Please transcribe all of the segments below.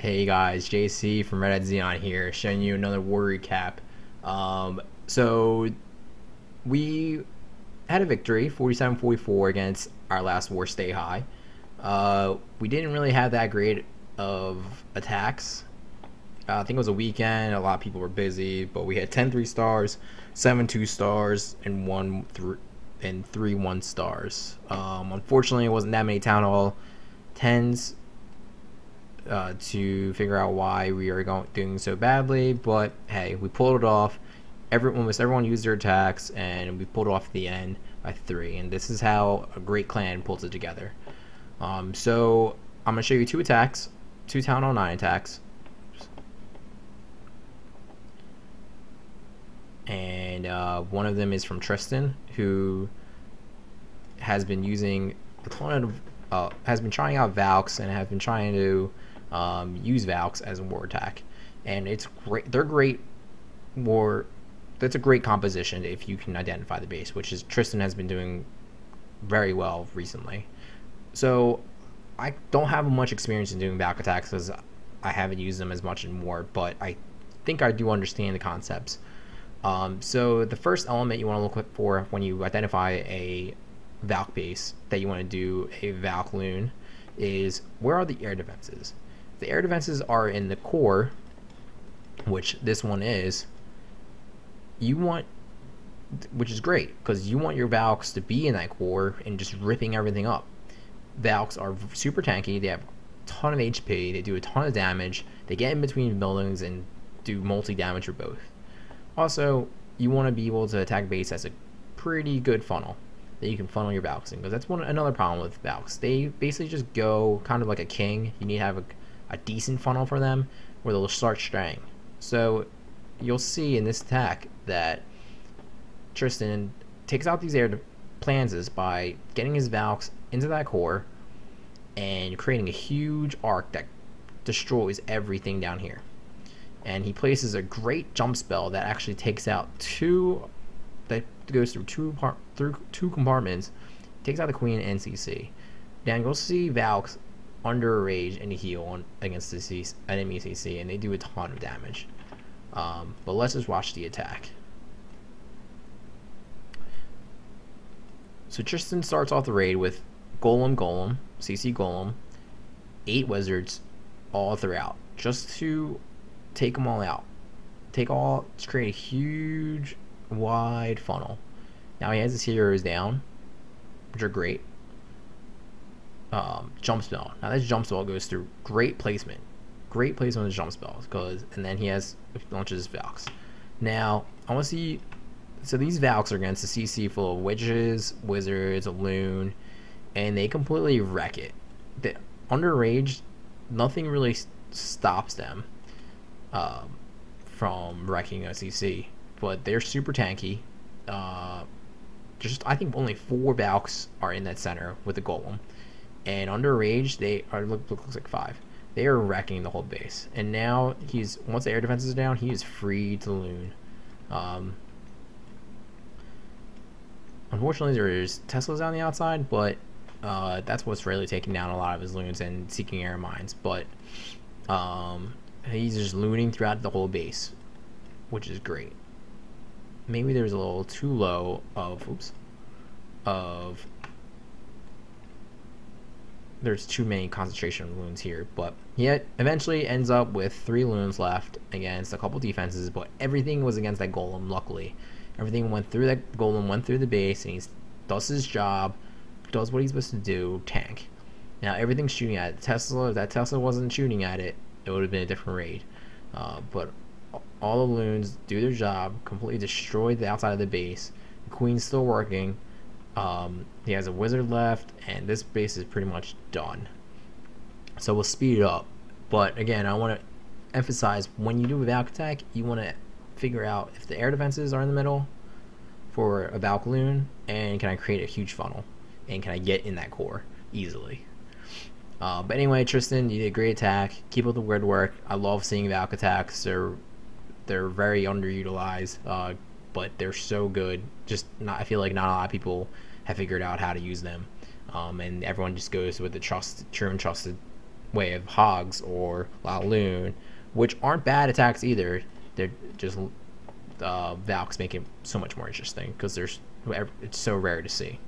Hey guys, JC from Red Xenon here, showing you another war recap. So we had a victory, 47-44 against our last war, Stay High. We didn't really have that great of attacks. I think it was a weekend, a lot of people were busy, but we had 10 3-stars, 7 2-stars, and 3 1-stars. Unfortunately, it wasn't that many Town Hall 10s to figure out why we are doing so badly, but hey, we pulled it off. Almost everyone used their attacks, and we pulled it off at the end by 3, and this is how a great clan pulls it together. So I'm going to show you 2 attacks, 2 Town Hall 9 attacks, and one of them is from Tristan, who has been using a ton of has been trying out Valks and has been trying to use Valks as a war attack, and it's great. They're great war. That's a great composition if you can identify the base, which is Tristan has been doing very well recently. So I don't have much experience in doing Valk attacks because I haven't used them as much in war, but I think I do understand the concepts. So the first element you want to look for when you identify a Valk base that you want to do a Valk loon is, where are the air defenses? If the air defenses are in the core, which this one is, which is great because you want your Valks to be in that core and just ripping everything up. Valks are super tanky, they have a ton of HP, they do a ton of damage, they get in between buildings and do multi-damage for both. Also, you want to be able to attack base as a pretty good funnel that you can funnel your Valks in, because that's another problem with Valks. They basically just go kind of like a king. You need to have a decent funnel for them where they'll start straying. So you'll see in this attack that Tristan takes out these air plans by getting his Valks into that core and creating a huge arc that destroys everything down here. And he places a great jump spell that actually takes out that goes through two compartments, takes out the Queen and CC. Then you'll see Valks under a rage and a heal against the enemy CC, and they do a ton of damage. But let's just watch the attack. So Tristan starts off the raid with Golem, CC Golem, 8 wizards all throughout, just to take them all out. Just create a huge wide funnel. Now he has his heroes down, which are great. Jump spell. Now this jump spell goes through great placement of the jump spells, and then he launches his Valks. Now I want to see. So these Valks are against a CC full of witches, wizards, a loon, and they completely wreck it. Under rage, nothing really stops them from wrecking a CC, but they're super tanky. I think only 4 Valks are in that center with the Golem, and under rage they are looks like 5. They are wrecking the whole base, and now once the air defense is down, he is free to loon. Unfortunately, there's Teslas on the outside, but that's what's really taking down a lot of his loons and seeking air mines. But he's just looting throughout the whole base, which is great. Maybe there's a little too low there's too many concentration of loons here, but he eventually ends up with 3 loons left against a couple defenses, but everything was against that Golem. Luckily, everything went through that Golem, went through the base, and he does his job, does what he's supposed to do, tank. Now everything's shooting at Tesla. If that Tesla wasn't shooting at it, it would have been a different raid. But all the loons do their job, completely destroyed the outside of the base. The Queen's still working. He has a wizard left, and this base is pretty much done. So we'll speed it up. But again, I want to emphasize, when you do a Valk attack, you want to figure out if the air defenses are in the middle for a Valk loon, and can I create a huge funnel, and can I get in that core easily. But anyway, Tristan, you did a great attack. Keep up the good work. I love seeing Valk attacks. They're very underutilized, but they're so good. I feel like not a lot of people have figured out how to use them, and everyone just goes with the true and trusted way of hogs or Laloon, which aren't bad attacks either. They're just Valks make it so much more interesting because it's so rare to see.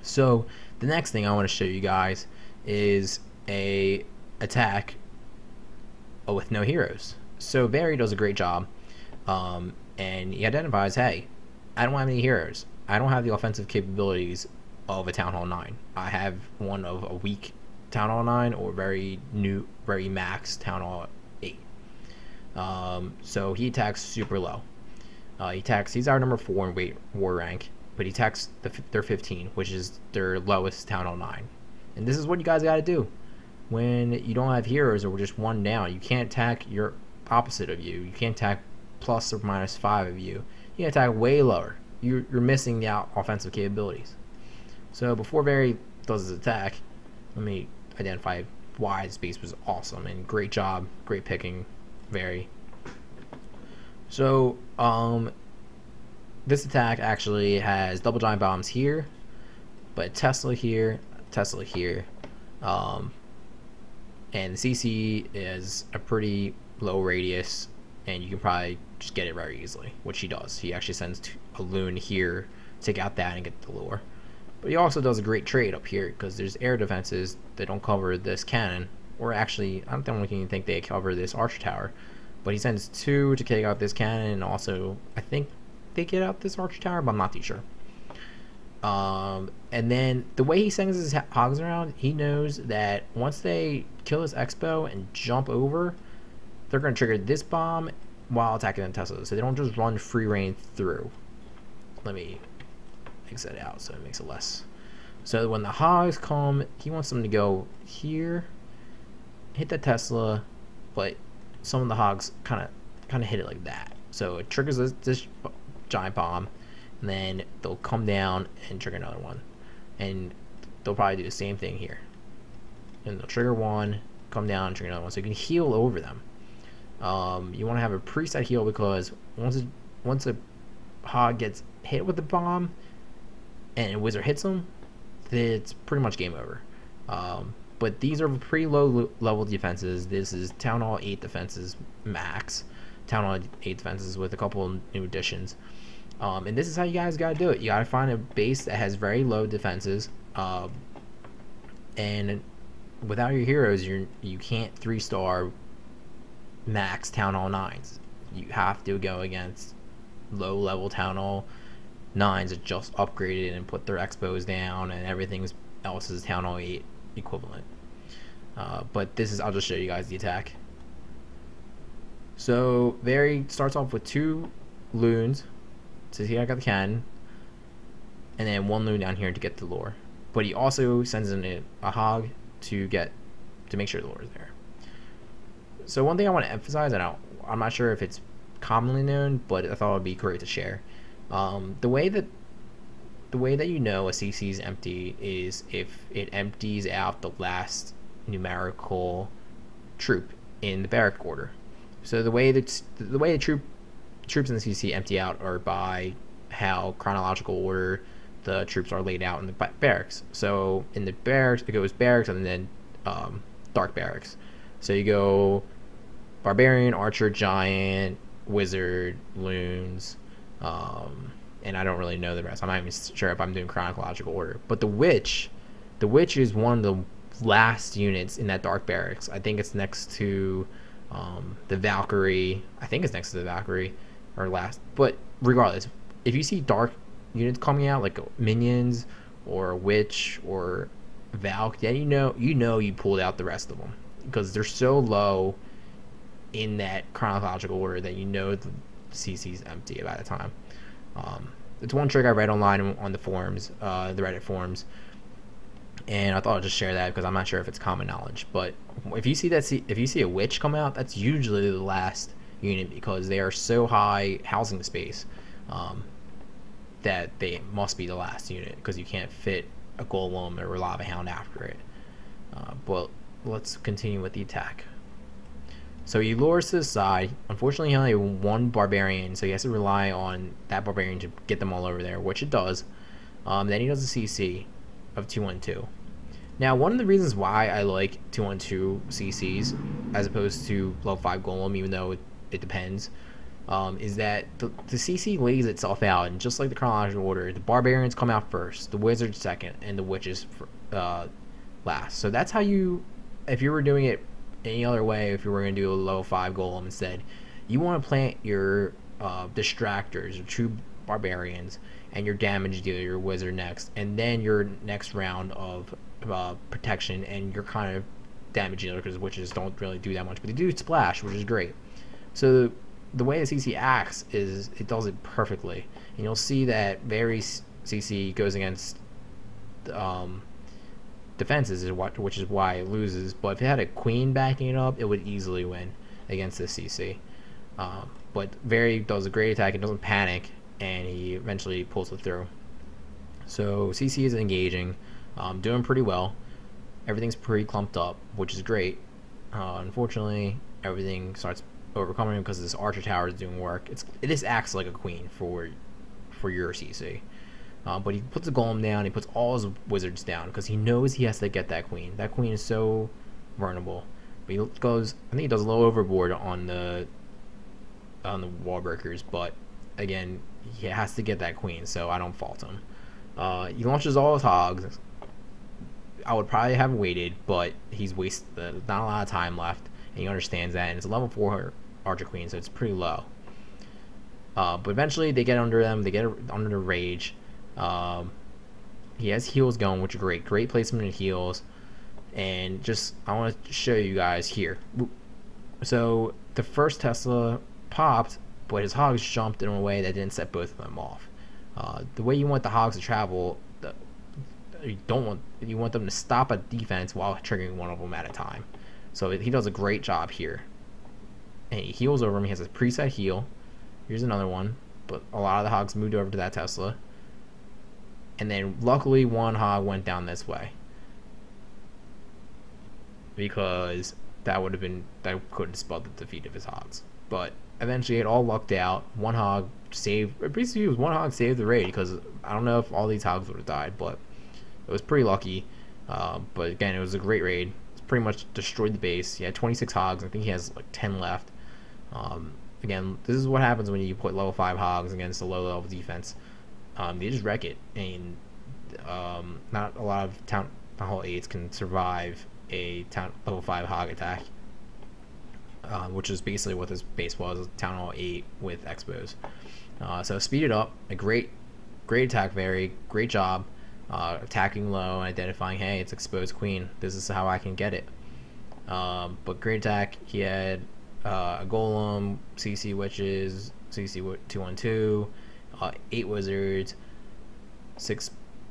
So the next thing I want to show you guys is a attack with no heroes. So Barry does a great job, and he identifies, hey, I don't have any heroes. I don't have the offensive capabilities of a Town Hall 9. I have one of a weak Town Hall 9 or very max Town Hall 8. So he attacks super low. He's our number 4 in weight war rank, but he attacks their 15, which is their lowest Town Hall 9. And this is what you guys got to do when you don't have heroes or just one down. You can't attack your opposite of you. You can't attack plus or minus 5 of you. You can attack way lower. You're missing the offensive capabilities. So before Barry does his attack, let me identify why this base was awesome, and great job, great picking, Barry. So this attack actually has double giant bombs here, but Tesla here, and the CC is a pretty low radius, and you can probably just get it very easily, which he does. He actually sends a loon here, take out that, and get the lure. But he also does a great trade up here because there's air defenses that don't cover this cannon, or actually, I don't even think they cover this archer tower. But he sends 2 to take out this cannon, and also I think they get out this archer tower, but I'm not too sure. And then the way he sends his hogs around, he knows that once they kill his expo and jump over, they're going to trigger this bomb while attacking the Tesla, so they don't just run free reign through. Let me exit out so it makes it less. So when the hogs come, he wants them to go here, hit the Tesla, but some of the hogs kind of hit it like that. So it triggers this giant bomb, and then they'll come down and trigger another one, and they'll probably do the same thing here. And they'll trigger one, come down, and trigger another one, so you can heal over them. You want to have a preset heal because once a hog gets hit with the bomb and a wizard hits them, it's pretty much game over. But these are pretty low level defenses. This is Town Hall 8 defenses max, Town Hall 8 defenses with a couple of new additions. And this is how you guys got to do it. You got to find a base that has very low defenses, and without your heroes, you can't 3-star max Town Hall 9s. You have to go against low level Town Hall 9s that just upgraded and put their expos down, and everything else is Town Hall 8 equivalent. But I'll just show you guys the attack. So Barry starts off with 2 loons. So here I got the cannon, and then 1 loon down here to get the lure. But he also sends in a hog to make sure the lure is there. So one thing I want to emphasize, and I'm not sure if it's commonly known, but I thought it would be great to share. The way that you know a CC is empty is if it empties out the last numerical troop in the barrack order. So the way the troops in the CC empty out are by how chronological order the troops are laid out in the barracks. So in the barracks, it goes barracks and then dark barracks. So you go barbarian, archer, giant, wizard, loons, and I don't really know the rest. I'm not even sure if I'm doing chronological order. But the witch is one of the last units in that dark barracks. I think it's next to the Valkyrie. I think it's next to the Valkyrie or last. But regardless, if you see dark units coming out like minions or witch or Valk, then you know you pulled out the rest of them because they're so low in that chronological order that you know the CC is empty by the time. It's one trick I read online on the forums, the Reddit forums, and I thought I'd just share that because I'm not sure if it's common knowledge. But if you see a witch come out, that's usually the last unit because they are so high housing space that they must be the last unit because you can't fit a golem or a lava hound after it. But let's continue with the attack. So he lures to the side. Unfortunately, he only has 1 barbarian, so he has to rely on that barbarian to get them all over there, which it does. Then he does a CC of 212. Now, one of the reasons why I like 2-on-2 CCs as opposed to level 5 Golem, even though it depends, is that the CC lays itself out, and just like the chronological order, the barbarians come out first, the wizards second, and the witches last. So that's how you, if you were doing it any other way, if you were going to do a level 5 golem instead, you want to plant your distractors, your true barbarians, and your damage dealer, your wizard next, and then your next round of protection and your kind of damage dealer, because witches don't really do that much, but they do splash, which is great. So the way the CC acts is it does it perfectly, and you'll see that very CC goes against defenses, which is why it loses. But if it had a queen backing it up, it would easily win against the CC. But Very does a great attack and doesn't panic, and he eventually pulls it through. So CC is engaging, doing pretty well. Everything's pretty clumped up, which is great. Unfortunately, everything starts overcoming him because this archer tower is doing work. It just acts like a queen for your CC. But he puts a golem down. He puts all his wizards down because he knows he has to get that queen. That queen is so vulnerable. But he goes, I think he does a little overboard on the wall breakers. But again, he has to get that queen, so I don't fault him. He launches all his hogs. I would probably have waited, but he's wasted. Not a lot of time left, and he understands that. And it's a level 4 archer queen, so it's pretty low. But eventually, they get under them. They get under the rage. He has heals going, which are great placement of heals. And just I want to show you guys here. So the first Tesla popped, but his hogs jumped in a way that didn't set both of them off. The way you want the hogs to travel, you want them to stop a defense while triggering one of them at a time. So he does a great job here. And he heals over him. He has a preset heal. Here's another one, but a lot of the hogs moved over to that Tesla. And then luckily one hog went down this way, because that could have spelled the defeat of his hogs. But eventually it all lucked out. One hog saved, basically it was one hog saved the raid, because I don't know if all these hogs would have died, but it was pretty lucky. But again, it was a great raid. It's pretty much destroyed the base. He had 26 hogs. I think he has like 10 left. Again, this is what happens when you put level 5 hogs against a low level defense. They just wreck it, and not a lot of Town Hall 8s can survive a level 5 hog attack, which is basically what this base was, Town Hall 8 with Expos. So speed it up, a great attack, Very great job attacking low and identifying, hey, it's exposed queen, this is how I can get it. But great attack. He had a golem, CC witches, CC 2-on-2, 8 wizards, 6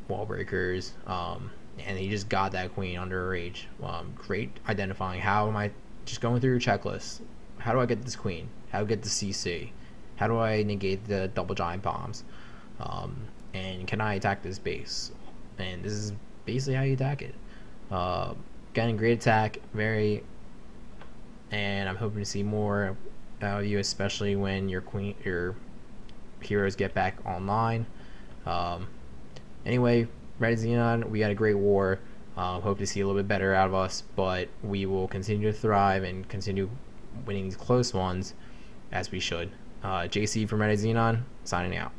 wall breakers, and he just got that queen under a rage. Great identifying, how am I just going through your checklist, how do I get this queen, how do I get the CC, how do I negate the double giant bombs, and can I attack this base? And this is basically how you attack it. Getting great attack, Very, and I'm hoping to see more out of you, especially when your heroes get back online. Anyway, Red Xenon, we had a great war. Hope to see a little bit better out of us, but we will continue to thrive and continue winning these close ones as we should. JC from Red Xenon, signing out.